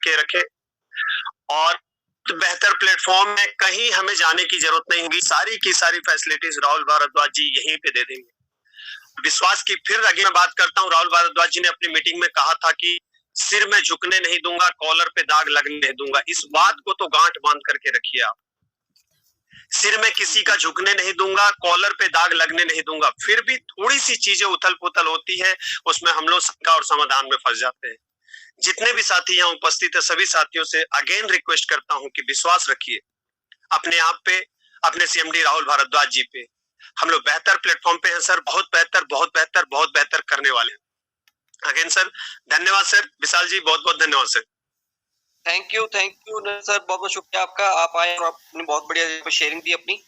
के रखे और बेहतर प्लेटफॉर्म में कहीं हमें जाने की जरूरत नहीं होगी। सारी की सारी फैसिलिटीज राहुल भारद्वाज जी यहीं पे दे देंगे। विश्वास की फिर आगे मैं बात करता हूँ। राहुल भारद्वाज जी ने अपनी मीटिंग में कहा था कि सिर में झुकने नहीं दूंगा, कॉलर पे दाग लगने नहीं दूंगा। इस बात को तो गांठ बांध करके रखिए आप। सिर में किसी का झुकने नहीं दूंगा, कॉलर पे दाग लगने नहीं दूंगा। फिर भी थोड़ी सी चीजें उथल पुथल होती है, उसमें हम लोग शंका और समाधान में फंस जाते हैं। जितने भी साथी यहाँ उपस्थित है, सभी साथियों से अगेन रिक्वेस्ट करता हूं कि विश्वास रखिए अपने आप पे, अपने सीएमडी राहुल भारद्वाज जी पे। हम लोग बेहतर प्लेटफॉर्म पे हैं सर, बहुत बेहतर, बहुत बेहतर, बहुत बेहतर करने वाले हैं। अगेन सर धन्यवाद सर। विशाल जी बहुत बहुत धन्यवाद सर। थैंक यू सर, बहुत बहुत शुक्रिया आपका। आप आए और आपने बहुत बढ़िया शेयरिंग दी अपनी।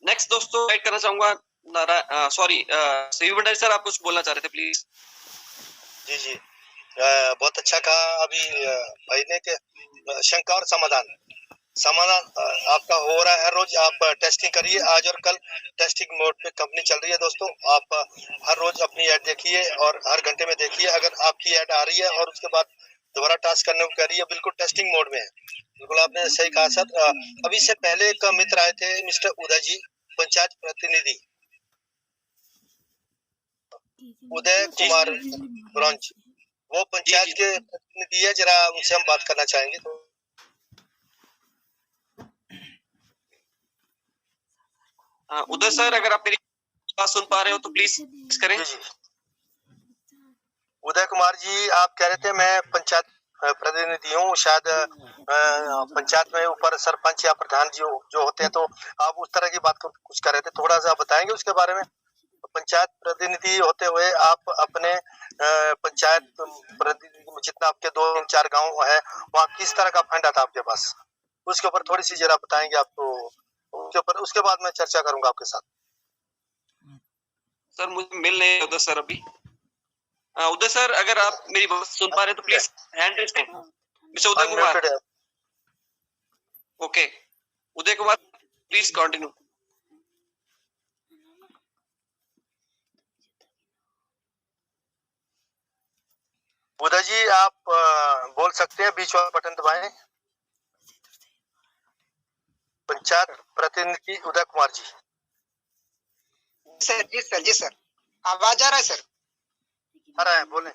नेक्स्ट दोस्तों गाइड करना चाहूंगा, सॉरी सीवी भंडारी सर, आप कुछ बोलना चाह रहे थे प्लीज। जी बहुत अच्छा कहा अभी भाई ने कि शंका और समाधान आपका हो रहा है। हर रोज आप टेस्टिंग करिए। आज और कल टेस्टिंग मोड पे कंपनी चल रही है दोस्तों। आप हर रोज अपनी ऐड देखिए और हर घंटे में देखिए। अगर आपकी ऐड आ रही है और उसके बाद दोबारा टास्क करने को कह रही है, बिल्कुल टेस्टिंग मोड में है। बिल्कुल आपने सही कहा सर। अभी से पहले एक मित्र आए थे मिस्टर उदय जी, पंचायत प्रतिनिधि उदय कुमार ब्रॉन्च, वो पंचायत के प्रतिनिधि है। जरा उनसे हम बात करना चाहेंगे। तो उदय सर, अगर आप मेरी बात सुन पा रहे हो तो प्लीज करें। जी उदय कुमार जी, आप कह रहे थे मैं पंचायत प्रतिनिधि हूँ। शायद पंचायत में ऊपर सरपंच या प्रधान जी जो होते हैं, तो आप उस तरह की बात को कुछ कर रहे थे। थोड़ा सा बताएंगे उसके बारे में। पंचायत प्रतिनिधि होते हुए आप अपने पंचायत प्रतिनिधि जितना आपके 2-4 गांव है, वहाँ किस तरह का फंड आता आपके पास, उसके ऊपर थोड़ी सी जरा बताएंगे आप। तो उसके बाद मैं चर्चा करूंगा आपके साथ। सर मुझे मिल नहीं उदय सर अभी। उदय सर, अगर आप मेरी बात सुन पा रहे हैं तो प्लीज हैंड रेज करें। Mister Uday Kumar. Okay Uday Kumar, please continue. Uday ji, आप बोल सकते हैं, बीच वाला बटन दबाएं। पंचायत प्रतिनिधि उदय कुमार जी। जी सर आवाज आ रहा है सर? आ रहा है, बोले।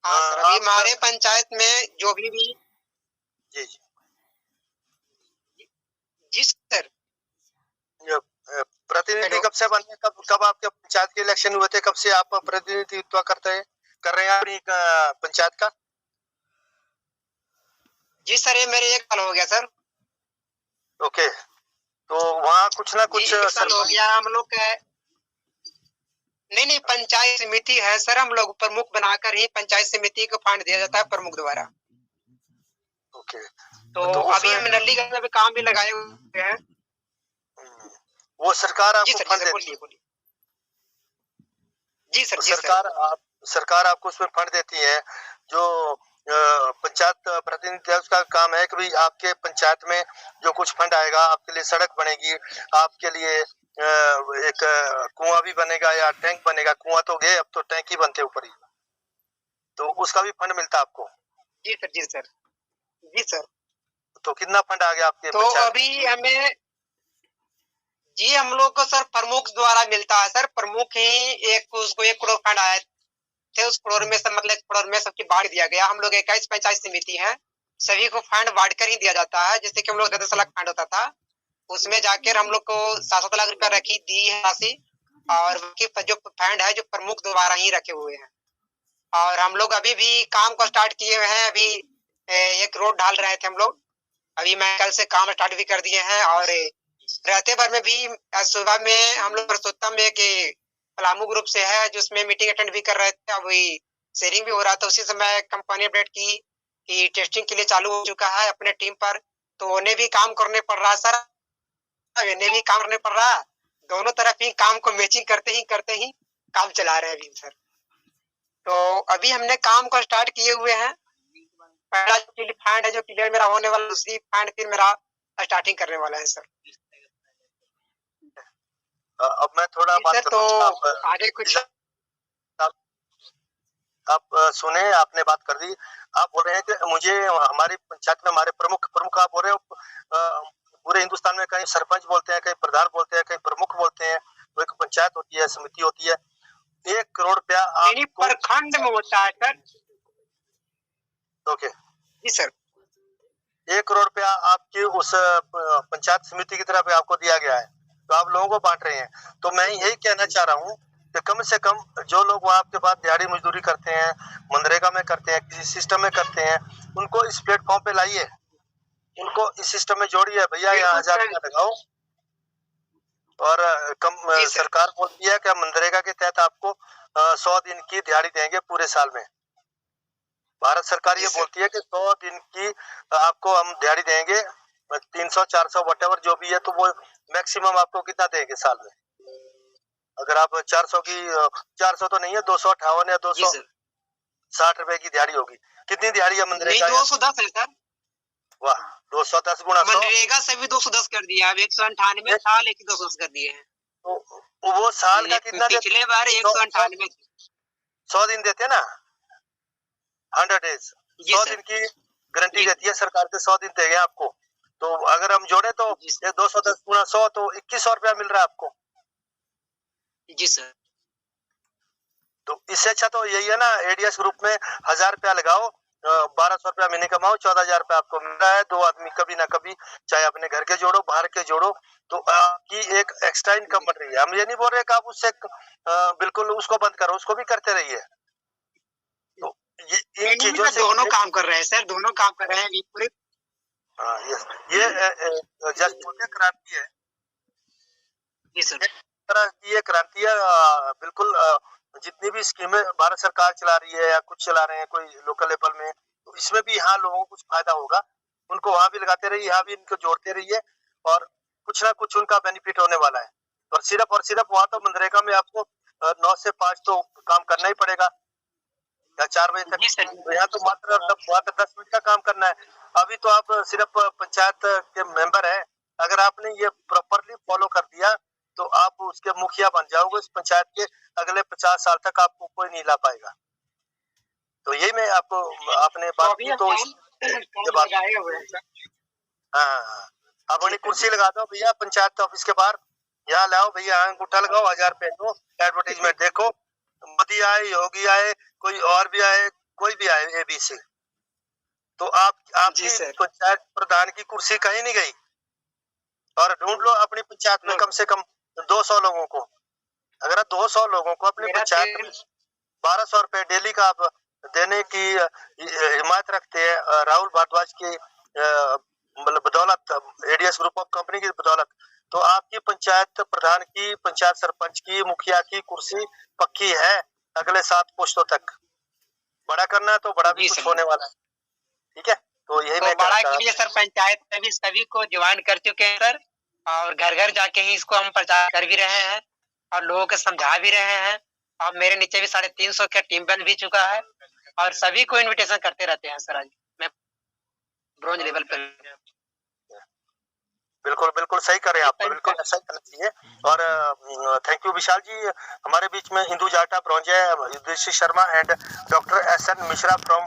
हाँ सर, अभी हमारे पंचायत में जो भी जी जी सर। प्रतिनिधि कब से बने, कब आपके पंचायत के इलेक्शन हुए थे, कब से आप प्रतिनिधित्व कर रहे हैं अपनी पंचायत का? जी सर, ये मेरे 1 साल हो गया सर। ओके, तो वहाँ कुछ ना कुछ 1 साल हो गया हम लोग का। नहीं, पंचायत समिति है सर। हम लोग प्रमुख बनाकर ही पंचायत समिति को फंड दिया जाता है प्रमुख द्वारा। ओके, तो अभी हम नलीगढ़ में काम भी लगाए हुए हैं। वो सरकार आपको फंड देती है। जी सर, सरकार आपको उसमें फंड देती है। जो पंचायत प्रतिनिधि उसका काम है कि भाई आपके पंचायत में जो कुछ फंड आएगा, आपके लिए सड़क बनेगी, आपके लिए एक कुआं भी बनेगा या टैंक बनेगा। कुआं तो गए, अब तो टैंक ही बनते ऊपर ही, तो उसका भी फंड मिलता है आपको। जी सर। तो कितना फंड आ गया आपके तो अभी हमें जी हम लोग को सर प्रमुख द्वारा मिलता है सर। प्रमुख ही उसको 1 करोड़ फंड आया थे। उस करोड़ में सब, मतलब 1 करोड़ में सबकी बांट दिया गया। हम लोग 21 पंचायत समिति है, सभी को फंड बांट कर ही दिया जाता है। जैसे कि हम लोग 10 लाख फंड होता था, उसमें जाकर हम लोग को 7-7 लाख रुपया दी है राशि। और जो फंड है जो प्रमुख द्वारा ही रखे हुए हैं। और हम लोग अभी भी काम को स्टार्ट किए हुए हैं। अभी एक रोड ढाल रहे थे हम लोग। अभी मैं कल से काम स्टार्ट भी कर दिए हैं। और रहते भर में भी सुबह में हम लोग पुरुषोत्तम एक पलामू ग्रुप से है, जिसमें मीटिंग अटेंड भी कर रहे थे। अभी शेयरिंग भी हो रहा था। उसी समय कंपनी अपडेट की कि टेस्टिंग के लिए चालू हो चुका है अपने टीम पर। तो उन्हें भी काम करने पड़ रहा है सर, इन्हें भी काम करने पड़ रहा है। दोनों तरफ ही काम को मैचिंग करते ही काम चला रहे हैं अभी सर। तो अभी हमने काम को स्टार्ट किए हुए हैं। पहला फंड है जो क्लियर मेरा होने वाला, दूसरी फंड फिर मेरा स्टार्टिंग करने वाला है सर। अब मैं थोड़ा बात तो आगे कुछ आप सुने, आपने बात कर दी। आप बोल रहे हैं कि मुझे हमारी पंचायत में हमारे प्रमुख आप बोल रहे हो, पूरे हिंदुस्तान में कहीं सरपंच बोलते हैं, कहीं प्रधान बोलते हैं, कहीं प्रमुख बोलते हैं, वो एक पंचायत होती है, समिति होती है। 1 करोड़ रुपया नहीं, आपको प्रखंड में होता है सर। ओके, जी सर। 1 करोड़ रुपया आपकी उस पंचायत समिति की तरफ आपको दिया गया है, तो आप लोगों को बांट रहे हैं। तो मैं यही कहना चाह रहा हूँ कि कम से कम जो लोग वहाँ आपके पास दिहाड़ी मजदूरी करते हैं, मनरेगा में करते हैं, किसी सिस्टम में करते हैं, उनको इस प्लेटफॉर्म पे लाइए, उनको इस सिस्टम में जोड़िए। भैया यहाँ 1000 रुपया लगाओ, और सरकार बोलती है कि मनरेगा के तहत आपको 100 दिन की दिहाड़ी देंगे पूरे साल में। भारत सरकार ये बोलती है कि 100 दिन की आपको हम दिहाड़ी देंगे, 300 400 वटेवर जो भी है, तो वो मैक्सिमम आपको कितना देंगे साल में? अगर आप 400 की 400 तो नहीं है, 258 या 260 रुपए की दिहाड़ी होगी। कितनी दिहाड़ी है मनरेगा? 210 है सर। वाह, 210 गुणा 100, मनरेगा से भी 210 कर दिया, अब 198 था लेकिन 210 कर दिए हैं। तो वो साल का कितना देते? पिछले बार 198 100 दिन देते ना, 100 डेज, 100 दिन की गारंटी देती है सरकार के, 100 दिन देंगे आपको। तो अगर हम जोड़े तो ये 210 गुणा 100 तो 2100 रुपया मिल रहा है आपको। जी सर। तो इससे अच्छा तो यही है ना, एडीएस ग्रुप में 1000 रुपया लगाओ, 1200 रुपया महीने कमाओ, 14000 रुपया आपको मिल रहा है। 2 आदमी कभी ना कभी, चाहे अपने घर के जोड़ो, बाहर के जोड़ो, तो आपकी एक एक्स्ट्रा इनकम बढ़ रही है। हम ये नहीं बोल रहे कि आप उससे बिल्कुल उसको बंद करो, उसको भी करते रहिए। तो ये इन चीजों से दोनों काम कर रहे हैं सर, दोनों काम कर रहे हैं पूरे। ये जस्ट क्रांति है। जी सर। तरह की ये क्रांति है। बिल्कुल जितनी भी स्कीमें भारत सरकार चला रही है या कुछ चला रहे हैं कोई लोकल लेवल में, तो इसमें भी यहाँ लोगों को कुछ फायदा होगा। उनको वहां भी लगाते रहिए, यहाँ भी इनको जोड़ते रहिए, और कुछ ना कुछ उनका बेनिफिट होने वाला है। और सिर्फ वहां तो मनरेगा में आपको 9 से 5 तो काम करना ही पड़ेगा, या 4 बजे तक। तो यहाँ तो मात्र 10 मिनट का काम करना है। अभी तो आप सिर्फ पंचायत के मेंबर हैं, अगर आपने ये प्रॉपरली फॉलो कर दिया तो आप उसके मुखिया बन जाओगे इस पंचायत के। अगले 50 साल तक आपको कोई नहीं ला पाएगा। तो यही मैं आपको, आपने बात की तो ये बात, हाँ, आप अपनी कुर्सी लगा दो भैया पंचायत ऑफिस के बाहर, यहाँ लाओ भैया, अंगूठा लगाओ, 1000 रुपए दो, एडवर्टीजमेंट देखो, मोदी आए, योगी आए, कोई और भी आए, कोई भी आए एबीसी, तो आपकी पंचायत प्रधान की कुर्सी कहीं नहीं गई। और ढूंढ लो अपनी पंचायत में कम से कम 200 लोगों को, अगर 200 लोगों को अपनी पंचायत में 1200 रुपए डेली का आप देने की हिम्मत रखते हैं राहुल भारद्वाज की मतलब बदौलत, एडीएस ग्रुप ऑफ कंपनी की बदौलत, तो आपकी पंचायत प्रधान की, पंचायत सरपंच की, मुखिया की कुर्सी पक्की है अगले 7 पोस्टों तक। बड़ा करना है तो बड़ा भी कुछ होने वाला है, ठीक है। तो यही मैं बड़ा के लिए सर पंचायत सभी को ज्वाइन कर चुके हैं सर, और घर घर जाके ही इसको हम प्रचार कर भी रहे हैं और लोगों को समझा भी रहे हैं। और मेरे नीचे भी 350 का टीम बन भी चुका है, और सभी को इनविटेशन करते रहते हैं सर। आज मैं ब्रॉन्ज लेवल पर। बिल्कुल बिल्कुल सही करें आप, बिल्कुल ऐसा ही करना चाहिए। और थैंक यू विशाल जी। हमारे बीच में इंदु जाटा ब्रॉन्ज है, Yudhishthir Sharma and doctor SN Mishra from